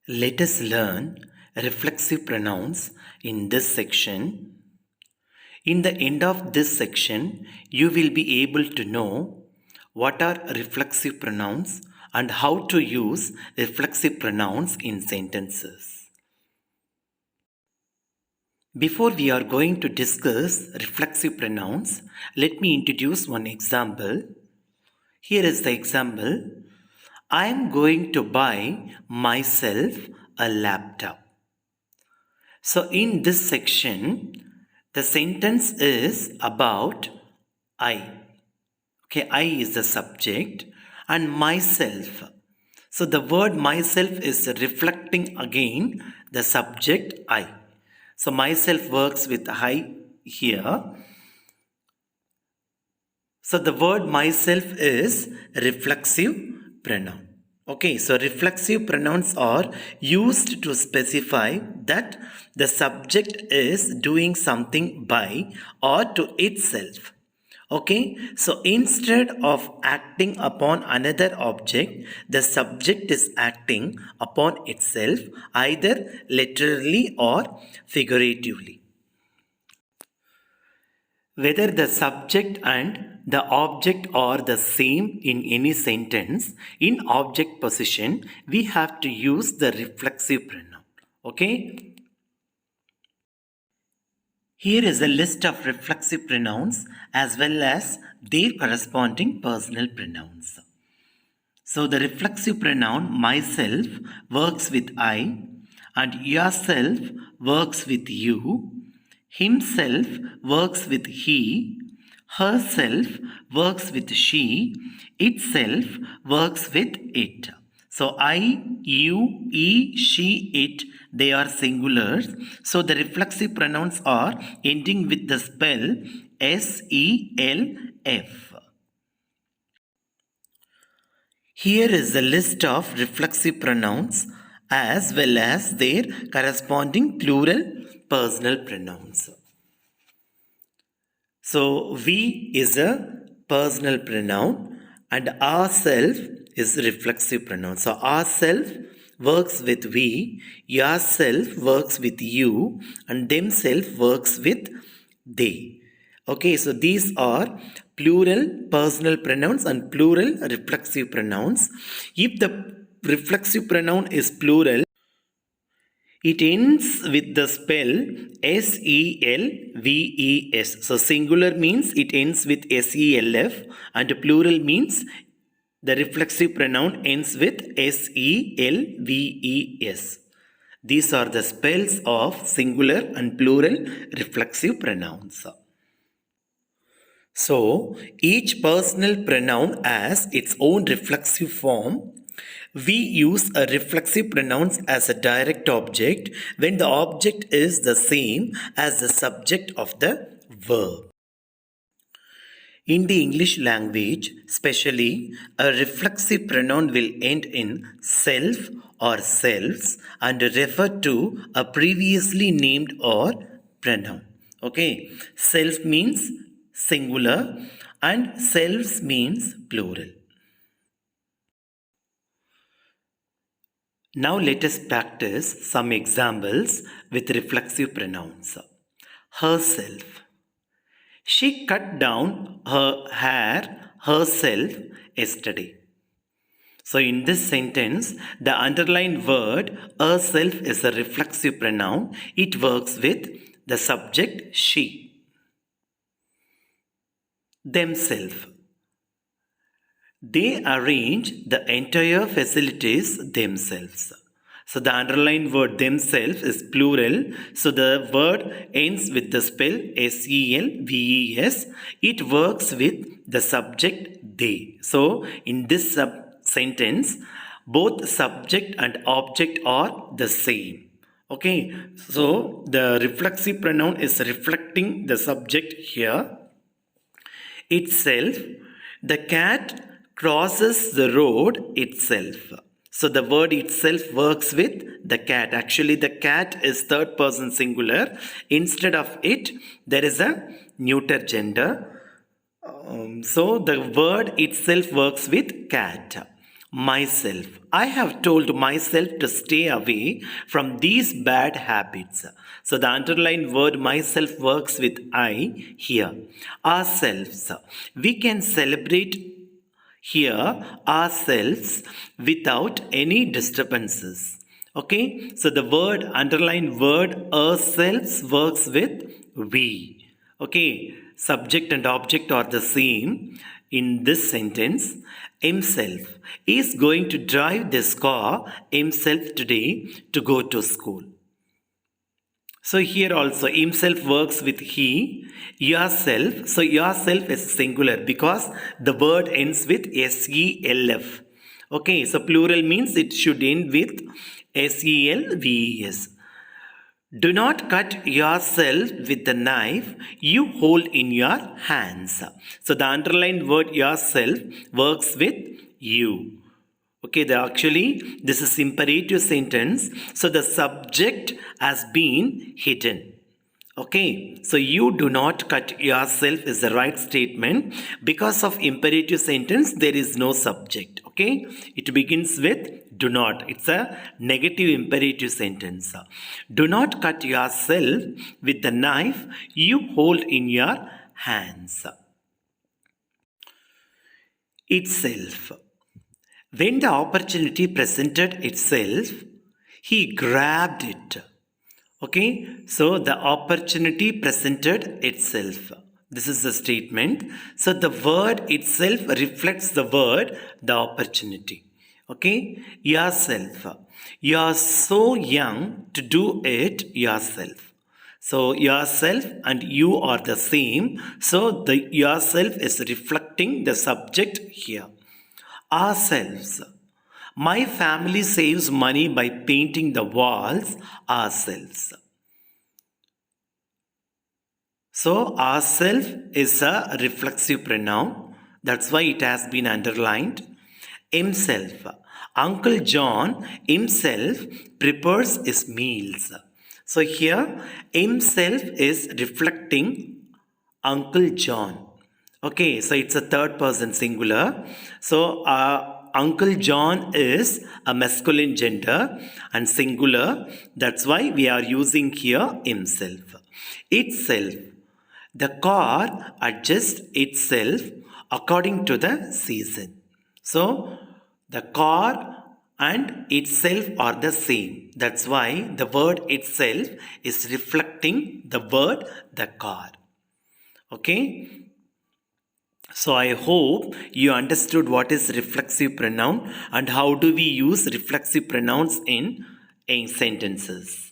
Let us learn reflexive pronouns in this section. In the end of this section, you will be able to know what are reflexive pronouns and how to use reflexive pronouns in sentences. Before we are going to discuss reflexive pronouns, let me introduce one example. Here is the example. I am going to buy myself a laptop. So in this section, the sentence is about I. Okay, I is the subject and myself. So the word myself is reflecting again the subject I. So myself works with I here. So the word myself is reflexive pronoun. Okay, so reflexive pronouns are used to specify that the subject is doing something by or to itself. Okay, so instead of acting upon another object, the subject is acting upon itself either literally or figuratively. Whether the subject and the object are the same in any sentence, in object position, we have to use the reflexive pronoun. Okay? Here is a list of reflexive pronouns as well as their corresponding personal pronouns. So the reflexive pronoun myself works with I and yourself works with you. Himself works with he. Herself works with she. Itself works with it. So I, you, he, she, it, they are singulars. So the reflexive pronouns are ending with the spell S-E-L-F. Here is a list of reflexive pronouns as well as their corresponding plural personal pronouns. So, we is a personal pronoun and ourself is reflexive pronoun. So, ourself works with we, yourself works with you, and themself works with they. Okay, so these are plural personal pronouns and plural reflexive pronouns. If the reflexive pronoun is plural, it ends with the spell S-E-L-V-E-S. So singular means it ends with S-E-L-F and plural means the reflexive pronoun ends with S-E-L-V-E-S. These are the spells of singular and plural reflexive pronouns. So each personal pronoun has its own reflexive form. We use a reflexive pronouns as a direct object when the object is the same as the subject of the verb. In the English language, especially, a reflexive pronoun will end in self or selves and refer to a previously named or pronoun. Okay, self means singular and selves means plural. Now let us practice some examples with reflexive pronouns. Herself. She cut down her hair herself yesterday. So in this sentence, the underlined word herself is a reflexive pronoun. It works with the subject she. Themselves. They arrange the entire facilities themselves. So the underlined word themselves is plural. So the word ends with the spell S-E-L-V-E-S. It works with the subject they. So in this sentence, both subject and object are the same. Okay. So the reflexive pronoun is reflecting the subject here. Itself. The cat crosses the road itself. So the word itself works with the cat. Actually, the cat is third person singular. Instead of it, there is a neuter gender. So the word itself works with cat. myself. I have told myself to stay away from these bad habits. So the underlined word myself works with I here. Ourselves. We can celebrate here ourselves without any disturbances. Okay, so the word underlined word ourselves works with we. Okay, subject and object are the same in this sentence. Himself is going to drive this car himself today to go to school. So here also himself works with he, yourself. So yourself is singular because the word ends with self. Okay, so plural means it should end with selves. Do not cut yourself with the knife you hold in your hands. So the underlined word yourself works with you. Okay, this is imperative sentence. So the subject has been hidden. Okay, so you do not cut yourself is the right statement. Because of imperative sentence, there is no subject. Okay, it begins with do not. It's a negative imperative sentence. Do not cut yourself with the knife you hold in your hands. Itself. When the opportunity presented itself, he grabbed it. Okay, so the opportunity presented itself. This is the statement. So the word itself reflects the word, the opportunity. Okay, yourself. You are so young to do it yourself. So yourself and you are the same. So the yourself is reflecting the subject here. Ourselves. My family saves money by painting the walls ourselves. So ourself is a reflexive pronoun. That's why it has been underlined. Himself. Uncle John himself prepares his meals. So here himself is reflecting Uncle John. Okay, so it's a third person singular. So Uncle John is a masculine gender and singular. That's why we are using here himself. Itself. The car adjusts itself according to the season. So the car and itself are the same. That's why the word itself is reflecting the word the car. Okay. So I hope you understood what is reflexive pronoun and how do we use reflexive pronouns in sentences.